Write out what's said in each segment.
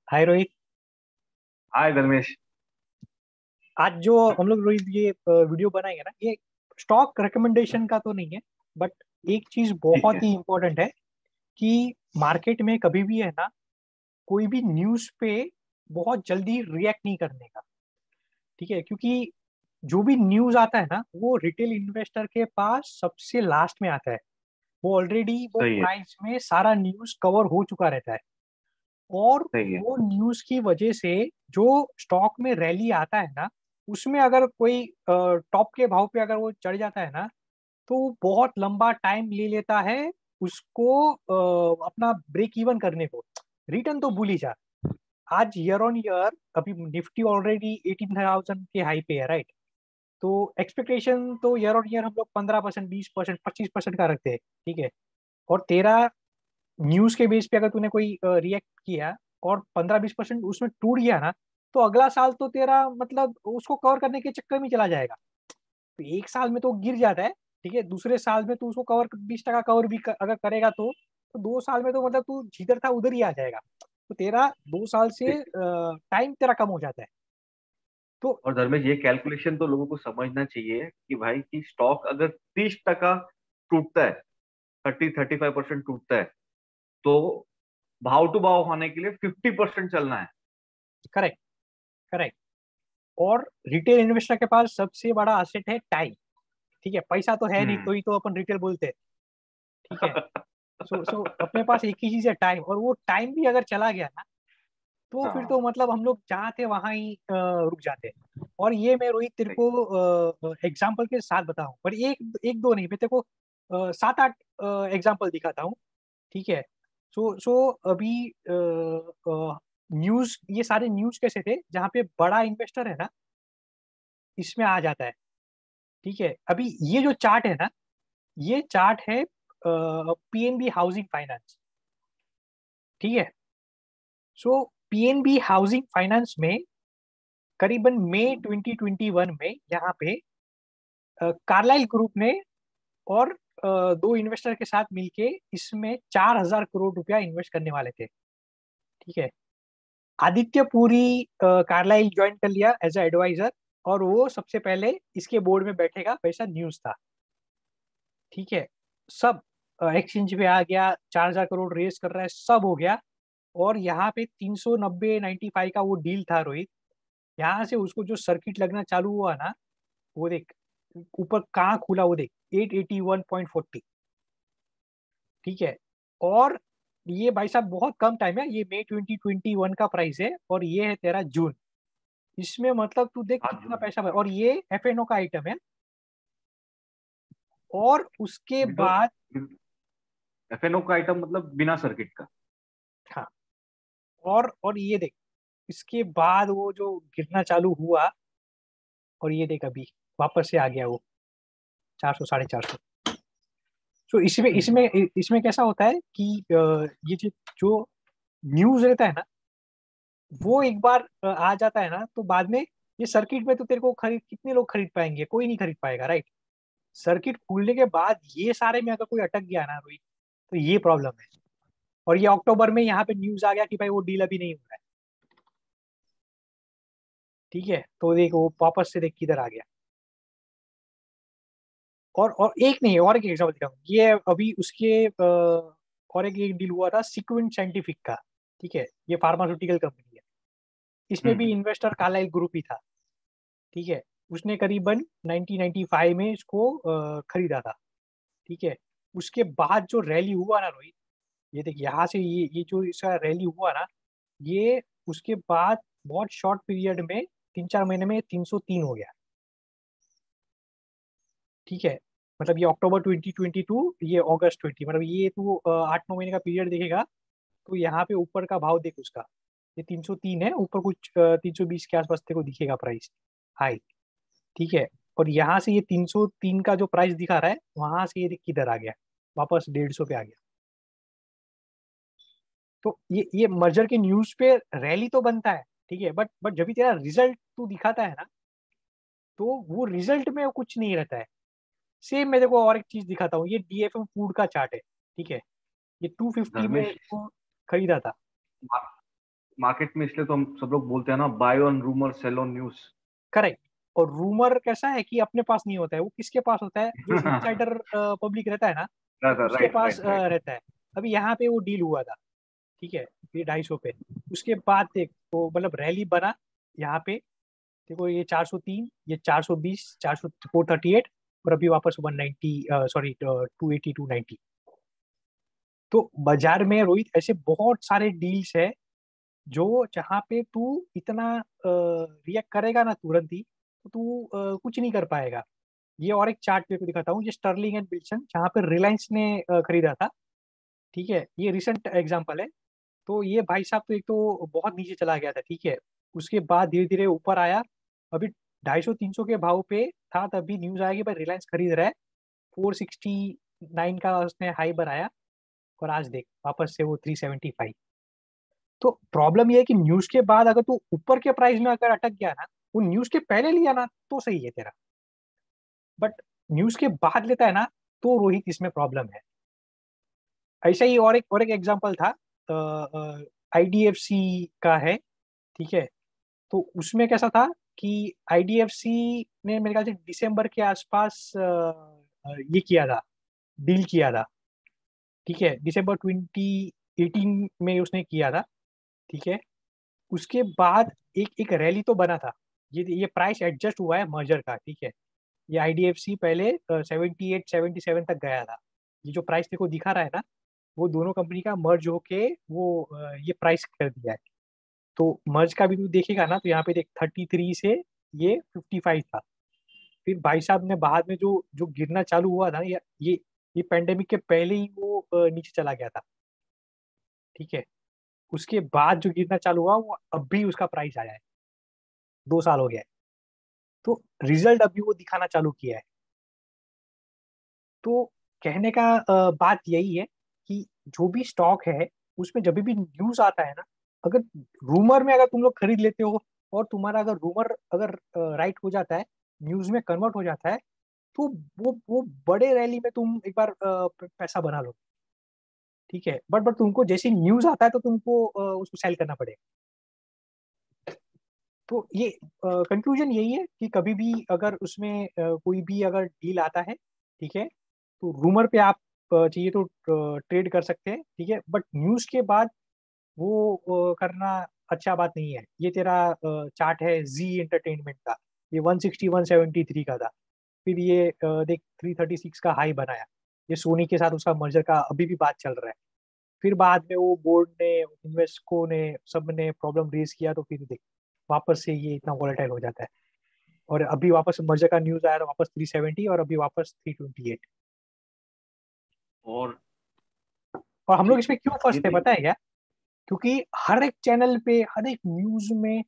हाय रोहित। हाय धर्मेश। आज जो हम लोग रोहित ये वीडियो बनाएंगे ना, ये स्टॉक रिकमेंडेशन का तो नहीं है। बट एक चीज ठीक बहुत है। ही इम्पोर्टेंट है कि मार्केट में कभी भी है ना, कोई भी न्यूज़ पे बहुत जल्दी रिएक्ट नहीं करने का। ठीक है, क्योंकि जो भी न्यूज़ आता है ना, वो रिटेल इन्वेस्टर के पास सबसे लास्ट में आता है। वो ऑलरेडी वो सही है। प्राइस में सारा न्यूज़ कवर हो चुका रहता है। और सही है। वो न्यूज़ की वजह से जो स्टॉक में रैली आता है ना, उसमें अगर कोई टॉप के भाव पे अगर वो चढ़ जाता है ना, तो वो बहुत लंबा टाइम ले लेता है उसको अपना ब्रेक इवन करने को। रिटर्न तो भूल ही जा। आज ईयर ऑन ईयर अभी निफ्टी ऑलरेडी 18,000 के हाई पे है, राइट। तो एक्सपेक्टेशन तो ईयर ऑन ईयर हम लोग 15%, 20%, 25% का रखते हैं। ठीक है। और तेरा न्यूज के बेस पे अगर तूने कोई रिएक्ट किया और 15-20% उसमें टूट गया ना, तो अगला साल तो तेरा मतलब उसको कवर करने के चक्कर में चला जाएगा। तो एक साल में तो गिर जाता है। ठीक है, दूसरे साल में तू उसको कवर 20% कवर भी अगर करेगा तो 2 साल में तो मतलब तू जिधर था उधर ही आ जाएगा। तो तेरा 2 साल से ठीक। टाइम तेरा कम हो जाता है। तो और धर्मेश, ये कैलकुलेशन तो लोगों को समझना चाहिए कि भाई कि स्टॉक अगर 30% टूटता है, 30-35% टूटता है, तो भाव टू भाव होने के लिए 50% चलना है। Correct, correct. और रिटेल इन्वेस्टर के पास सबसे बड़ा असेट है टाइम। ठीक है, पैसा तो है नहीं, हम्म। तो ही तो अपन रिटेल बोलते हैं। ठीक है। सो अपने पास एक ही चीज है, टाइम। और वो टाइम भी अगर चला गया ना, तो फिर हाँ। तो मतलब हम लोग जहाँ थे वहां ही रुक जाते हैं। और ये मैं रोहित तेरे सही। को एग्जाम्पल के साथ बताऊं, पर एक एक दो नहीं, मैं तेरे को 7-8 एग्जाम्पल दिखाता हूँ। ठीक है। सो अभी न्यूज, ये सारे न्यूज कैसे थे जहाँ पे बड़ा इन्वेस्टर है ना, इसमें आ जाता है। ठीक है, अभी ये जो चार्ट है ना, ये चार्ट है पीएनबी हाउसिंग फाइनेंस। ठीक है। सो पीएनबी हाउसिंग फाइनेंस में करीबन मई 2021 में यहाँ पे कार्लाइल ग्रुप ने और दो इन्वेस्टर के साथ मिलके इसमें 4,000 करोड़ रुपया इन्वेस्ट करने वाले थे। ठीक है। आदित्य पुरी कार्लाइल ज्वाइन कर लिया एज अ एडवाइजर, और वो सबसे पहले इसके बोर्ड में बैठेगा, वैसा न्यूज था। ठीक है। सब एक्सचेंज पे आ गया, 4,000 करोड़ रेस कर रहा है, सब हो गया। और यहाँ पे 390-95 का वो डील था रोहित। यहाँ से उसको जो सर्किट लगना चालू हुआ ना, वो देख ऊपर कहाँ खुला, वो देख 881.40। ठीक है। और ये भाई साहब बहुत कम टाइम है, ये मई 2021 का प्राइस है, और ये है तेरा जून। इसमें मतलब तू देख हाँ कितना जून। पैसा और ये एफएनओ का आइटम है। और उसके बाद एफएनओ का आइटम मतलब बिना सर्किट का। हाँ, और ये देख, इसके बाद वो जो गिरना चालू हुआ, और ये देख अभी वापस से आ गया वो 400, 450। तो इसमें हम्म। इसमें इसमें कैसा होता है कि ये जो न्यूज रहता है ना, वो एक बार आ जाता है ना, तो बाद में ये सर्किट में तो तेरे को खरीद, कितने लोग खरीद पाएंगे, कोई नहीं खरीद पाएगा, राइट। सर्किट खुलने के बाद ये सारे में अगर कोई अटक गया ना रोहित, तो ये प्रॉब्लम है। और ये अक्टूबर में यहाँ पे न्यूज आ गया कि भाई वो डील अभी नहीं हो रहा है। ठीक है, तो देख वो वापस से देख किधर आ गया। और एक नहीं, और एक एग्जाम्पल दिखाऊँ, ये अभी उसके और एक डील हुआ था सीक्वेंट साइंटिफिक का। ठीक है, ये फार्मास्यूटिकल कंपनी है। इसमें भी हम्म। इन्वेस्टर कार्लाइल ग्रुप ही था। ठीक है। उसने करीबन 1995 में इसको खरीदा था। ठीक है। उसके बाद जो रैली हुआ ना रोहित, ये देख यहाँ से ये जो इसका रैली हुआ ना, ये उसके बाद बहुत शॉर्ट पीरियड में 3-4 महीने में 303 हो गया। ठीक है। मतलब ये अक्टूबर 2022, ये अगस्त 20, मतलब ये तो 8-9 महीने का पीरियड देखेगा। तो यहाँ पे ऊपर का भाव देख उसका, ये 303 है, ऊपर कुछ 320 के आसपास तेरे को दिखेगा प्राइस हाई। ठीक है। और यहाँ से ये 303 का जो प्राइस दिखा रहा है, वहां से ये देख किधर आ गया, वापस 150 पे आ गया। तो ये मर्जर के न्यूज पे रैली तो बनता है। ठीक है, बट जब भी तेरा रिजल्ट तू दिखाता है ना, तो वो रिजल्ट में कुछ नहीं रहता है। सेम मैं देखो और एक चीज दिखाता हूँ, ये डीएफएम फूड का चार्ट है। ठीक है। ये 250 में धर्मेश, इसको खरीदा था। मार्केट में, इसलिए तो हम सब लोग बोलते हैं ना, buy on rumour sell on news. Correct. और रूमर कैसा है कि अपने पास नहीं होता है, वो किसके पास होता है, जो इनसाइडर पब्लिक रहता है ना, उसके राइट पास राइट राइट। रहता है। अभी यहाँ पे वो डील हुआ था, ठीक है, ये 250 पे। उसके बाद देख वो मतलब रैली बना यहाँ पे, देखो ये 403, ये 420, 438, और अभी वापस 190, सॉरी 280, 290। तो बाजार में रोहित ऐसे बहुत सारे डील्स है जो जहाँ पे तू इतना रिएक्ट करेगा ना तुरंत ही, तो तू कुछ नहीं कर पाएगा। ये और एक चार्ट पे दिखाता हूँ, ये स्टर्लिंग एंड विल्सन जहाँ पे रिलायंस ने खरीदा था, ठीक है, ये रिसेंट एग्जांपल है। तो ये भाई साहब तो एक तो बहुत नीचे चला गया था, ठीक है, उसके बाद धीरे धीरे ऊपर आया। अभी 250-300 के भाव पे था, तभी न्यूज आया कि भाई रिलायंस खरीद रहा है। 469 का उसने हाई बनाया, और आज देख वापस से वो 375। तो प्रॉब्लम ये है कि न्यूज के बाद अगर तू ऊपर के प्राइस में अगर अटक गया ना, वो न्यूज के पहले लिया ना तो सही है तेरा, बट न्यूज के बाद लेता है ना, तो रोहित इसमें प्रॉब्लम है। ऐसा ही और एक एग्जांपल था, आईडीएफसी का है, ठीक है। तो उसमें कैसा था कि आईडीएफसी ने मेरे ख्याल से दिसंबर के आसपास ये किया था, डील किया था, ठीक है, दिसंबर 2018 में उसने किया था, ठीक है। उसके बाद एक एक रैली तो बना था, ये प्राइस एडजस्ट हुआ है मर्जर का, ठीक है। ये आईडीएफसी पहले 78-77 तक गया था। ये जो प्राइस तेको दिखा रहा है ना, वो दोनों कंपनी का मर्ज होके वो ये प्राइस कर दिया है। तो मर्ज का भी तू देखेगा ना, तो यहाँ पे देख 33 से ये 55 था। फिर भाई साहब ने बाद में जो जो गिरना चालू हुआ था, ये पेंडेमिक के पहले ही वो नीचे चला गया था, ठीक है। उसके बाद जो गिरना चालू हुआ, वो अब भी उसका प्राइस आया है, 2 साल हो गया है। तो रिजल्ट अभी वो दिखाना चालू किया है। तो कहने का बात यही है कि जो भी स्टॉक है, उसमें जब भी न्यूज आता है ना, अगर रूमर में अगर तुम लोग खरीद लेते हो, और तुम्हारा अगर रूमर अगर राइट हो जाता है, न्यूज में कन्वर्ट हो जाता है, तो वो बड़े रैली में तुम एक बार पैसा बना लो, ठीक है। बट तुमको जैसे न्यूज आता है तो तुमको उसको सेल करना पड़ेगा। तो ये कंक्लूजन यही है कि कभी भी अगर उसमें कोई भी अगर डील आता है, ठीक है, तो रूमर पे आप चाहिए तो ट्रेड कर सकते हैं, ठीक है, बट न्यूज के बाद वो करना अच्छा बात नहीं है। ये तेरा चार्ट है जी एंटरटेनमेंट का, ये 160-173 का था। फिर ये देख 336 का हाई बनाया, ये सोनी के साथ उसका मर्जर का अभी भी बात चल रहा है। फिर बाद में वो बोर्ड ने, इन्वेस्टको ने, सब ने प्रॉब्लम रेज किया, तो फिर देख वापस से ये इतना वॉलेटाइल हो जाता है। और अभी वापस मर्जर का न्यूज आया तो वापस 370, और अभी वापस 328। और और हम लोग इसमें क्यों ये फंसते तो पता है क्या? क्योंकि हर एक चैनल पे, हर एक न्यूज में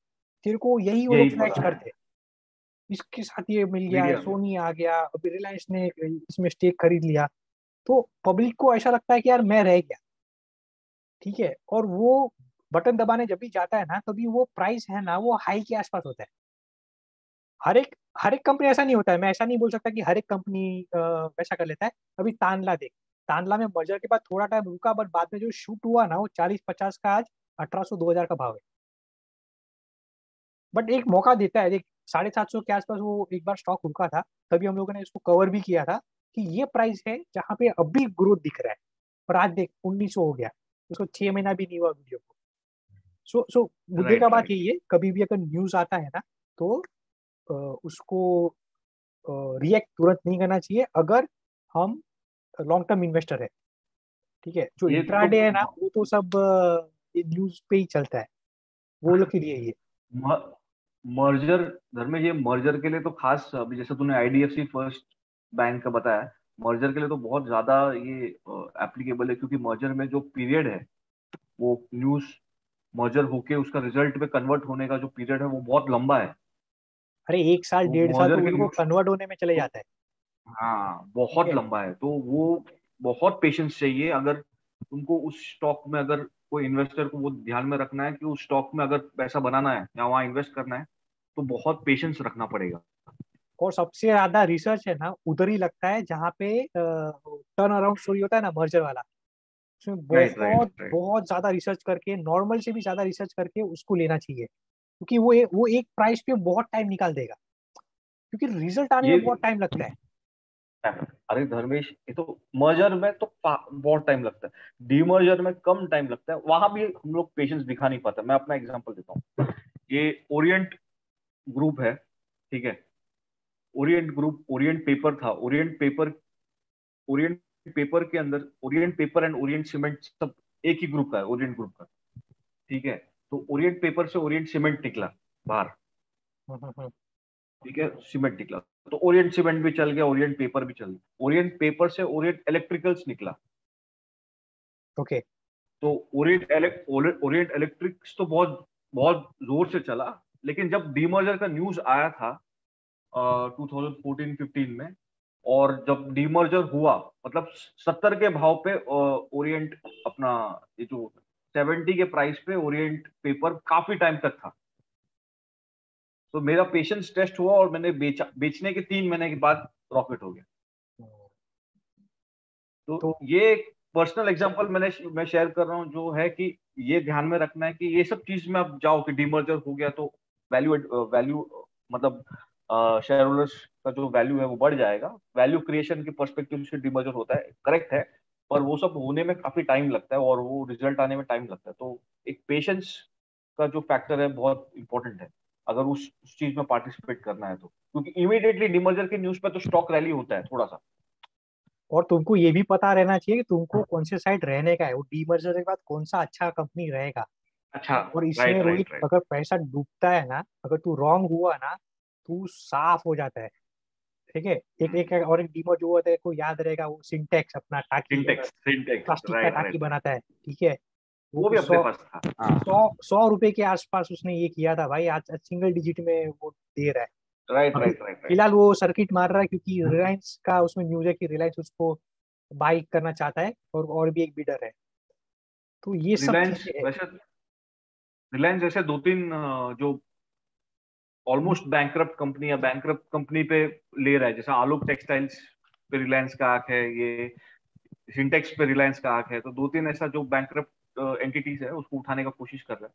तेरे को यही वो लोग यही फ्लैश पता है, करते हैं, इसके साथ ये मिल गया, मीडिया में। सोनी आ गया, अभी रिलायंस ने इसमें स्टेक खरीद लिया। तो पब्लिक को ऐसा लगता है कि यार मैं रह गया, ठीक है। और वो बटन दबाने जब भी जाता है ना, तभी वो प्राइस है ना, वो हाई के आसपास होता है। हर एक कंपनी ऐसा नहीं होता है, मैं ऐसा नहीं बोल सकता कि हर एक कंपनी वैसा कर लेता है। अभी तानला देख, तानला में मर्जर के बाद थोड़ा टाइम रुका, बट बाद में जो शूट हुआ ना, वो 40-50 का, आज 1800-2000 का भाव है। बट एक मौका देता है, देख 750 के आसपास वो एक बार स्टॉक रुका था, तभी हम लोगों ने इसको कवर भी किया था कि ये प्राइस है जहाँ पे अभी ग्रोथ दिख रहा है। और आज देख 1900 हो गया, उसको 6 महीना भी नहीं हुआ वीडियो को। सो मुद्दे का राइट बात राइट। यही है, कभी भी अगर न्यूज आता है ना, तो उसको रिएक्ट तुरंत नहीं करना चाहिए, अगर हम लॉन्ग टर्म इन्वेस्टर है, ठीक है। जो ये तो इंट्राडे है ना, वो तो सब ये न्यूज पे ही चलता है, वो लोग के लिए ये। मर्जर, घर में ये मर्जर के लिए तो खास, अभी जैसे तूने आईडीएफसी फर्स्ट बैंक का बताया, मर्जर के लिए तो बहुत ज्यादा ये एप्लीकेबल है, क्योंकि मर्जर में जो पीरियड है, वो न्यूज मर्जर होके उसका रिजल्ट पे कन्वर्ट होने का जो पीरियड है वो बहुत लंबा है। अरे 1 साल तो 1.5 साल तो मर्जर के उनको न्यूज कन्वर्ट होने में चले तो, जाता है, हाँ, ठीक बहुत है। लंबा है, तो वो बहुत पेशेंस चाहिए। अगर तुमको उस स्टॉक में, अगर कोई इन्वेस्टर को वो ध्यान में रखना है कि उस स्टॉक में अगर पैसा बनाना है या वहां इन्वेस्ट करना है, तो बहुत पेशेंस रखना पड़ेगा। और सबसे ज्यादा रिसर्च है ना उधर ही लगता है जहाँ पे टर्न अराउंड स्टोरी होता है ना, मर्जर वाला। उसमें राइट राइट बहुत राइट। बहुत ज्यादा रिसर्च करके, नॉर्मल से भी ज्यादा रिसर्च करके उसको लेना चाहिए, क्योंकि वो एक प्राइस पे बहुत टाइम निकाल देगा, क्योंकि रिजल्ट आने ये में बहुत टाइम लगता है। अरे धर्मेश, ये तो मर्जर में तो बहुत टाइम लगता है, डीमर्जर में कम टाइम लगता है, वहां भी हम लोग पेशेंस दिखा नहीं पाते। मैं अपना एग्जांपल देता हूँ। ये ओरिएंट ग्रुप है, ठीक है। ओरिएंट ग्रुप, ओरिएंट पेपर था, ओरिएंट पेपर के अंदर Orient paper and Orient cement सब एक ही ग्रुप का है, ओरिएंट ग्रुप का, ठीक है। तो ओरिएंट पेपर से ओरिएंट सीमेंट निकला बाहर, हम्म। ठीक है, सीमेंट निकला। तो ओरिएंट सीमेंट भी चल गया, ओरिएंट पेपर भी चल गया। ओरिएंट पेपर से ओरिएंट इलेक्ट्रिकल्स निकला। ओके। तो ओरिएंट इलेक्ट्रिक्स तो बहुत बहुत जोर से चला, लेकिन जब डीमर्जर का न्यूज आया था 2014-15 में, और जब डीमर्जर हुआ, मतलब 70 के भाव पे ओरिएंट अपना, ये जो 70 के प्राइस पे ओरिएंट पेपर काफी टाइम तक था। तो मेरा पेशेंस टेस्ट हुआ और मैंने बेचा, बेचने के 3 महीने के बाद प्रॉफिट हो गया। तो तो ये एक पर्सनल एग्जांपल मैं शेयर कर रहा हूँ, जो है कि ये ध्यान में रखना है कि ये सब चीज में आप जाओ कि डीमर्जर हो गया तो वैल्यू वैल्यू मतलब शेयर होल्डर्स का जो वैल्यू है वो बढ़ जाएगा। वैल्यू क्रिएशन के पर्सपेक्टिव से डीमर्जर होता है, करेक्ट है। पर वो सब होने में काफी टाइम लगता है और वो रिजल्ट आने में टाइम लगता है। तो एक पेशेंस का जो फैक्टर है बहुत इंपॉर्टेंट है, अगर उस चीज में पार्टिसिपेट करना है तो, क्योंकि इमीडिएटली डीमर्जर के न्यूज पे तो स्टॉक रैली होता है थोड़ा सा। और तुमको ये भी पता रहना चाहिए कि तुमको कौन से साइड रहने का है, वो डीमर्जर के बाद कौन सा अच्छा कंपनी रहेगा। अच्छा। और इसमें राइट रोहित, राइट राइट। अगर पैसा डूबता है ना, अगर तू रॉन्ग हुआ ना, तू साफ हो जाता है। ठीक है। एक और एक डीमर जो होता है को याद रहेगा, वो सिंटेक्स अपना टाकी, सिंटेक्स सिंटेक्स, प्लास्टिक का राइट टाकी राइट राइट। बनाता है, ठीक है। वो वो भी अपने सौ पास था, हाँ। सौ 100 रुपए के आसपास उसने ये किया था भाई, आज सिंगल डिजिट में वो दे रहा है। राइट अभी राइट राइट राइट। फिलहाल वो सर्किट मार रहा है, क्योंकि रिलायंस का उसमें न्यूज है कि रिलायंस उसको बाई करना चाहता है, और भी एक बिडर है। तो ये सब रिलायंस चीजें है। वैसे, रिलायंस जैसे 2-3 जो ऑलमोस्ट बैंकरप्ट कंपनी या बैंकरप्ट कंपनी पे ले रहा है, जैसे आलोक टेक्सटाइल्स पे रिलायंस का आंख है, ये सिंटेक्स पे रिलायंस का आंख है। तो 2-3 ऐसा जो बैंकरप्ट एंटिटीज है उसको उठाने का कोशिश कर रहा है,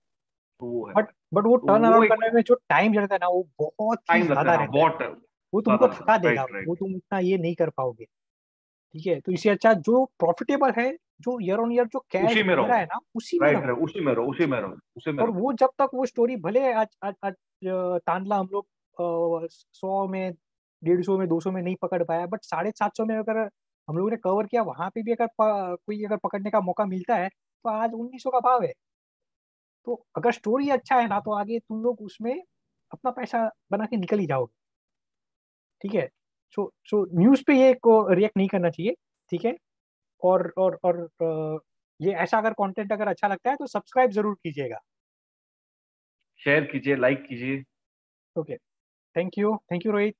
तो वो है। बट वो तो टर्न वो अराउंड एक करने में जो टाइम लगता है ना, वो बहुत ही टाइम लगता है, ज्यादा हाँ रहता है। बहुत वो तुमको ज्यादा। थका देगा, राइट वो राइट। तुम इतना ये नहीं कर पाओगे। ठीक है, तो इससे अच्छा जो प्रॉफिटेबल है, जो ईयर ऑन ईयर जो कैश उसी में दे रहो। रहा है ना, उसी में राइट रहो। राइट, उसी में रहो, उसी में रहो, उसी में और रहो। वो जब तक वो स्टोरी भले आज तांडला हम लोग 100 में, 150 में, 200 में नहीं पकड़ पाया, बट 750 में अगर हम लोगों ने कवर किया, वहां पे भी अगर कोई अगर पकड़ने का मौका मिलता है, तो आज 1900 का भाव है। तो अगर स्टोरी अच्छा है ना, तो आगे तुम लोग उसमें अपना पैसा बना के निकल ही जाओगे। ठीक है। सो न्यूज पे ये को रिएक्ट नहीं करना चाहिए। ठीक है। और ये ऐसा अगर कंटेंट अगर अच्छा लगता है तो सब्सक्राइब जरूर कीजिएगा। शेयर कीजिए, लाइक कीजिए। Okay. Thank you Rohit.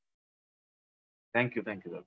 Thank you, thank you.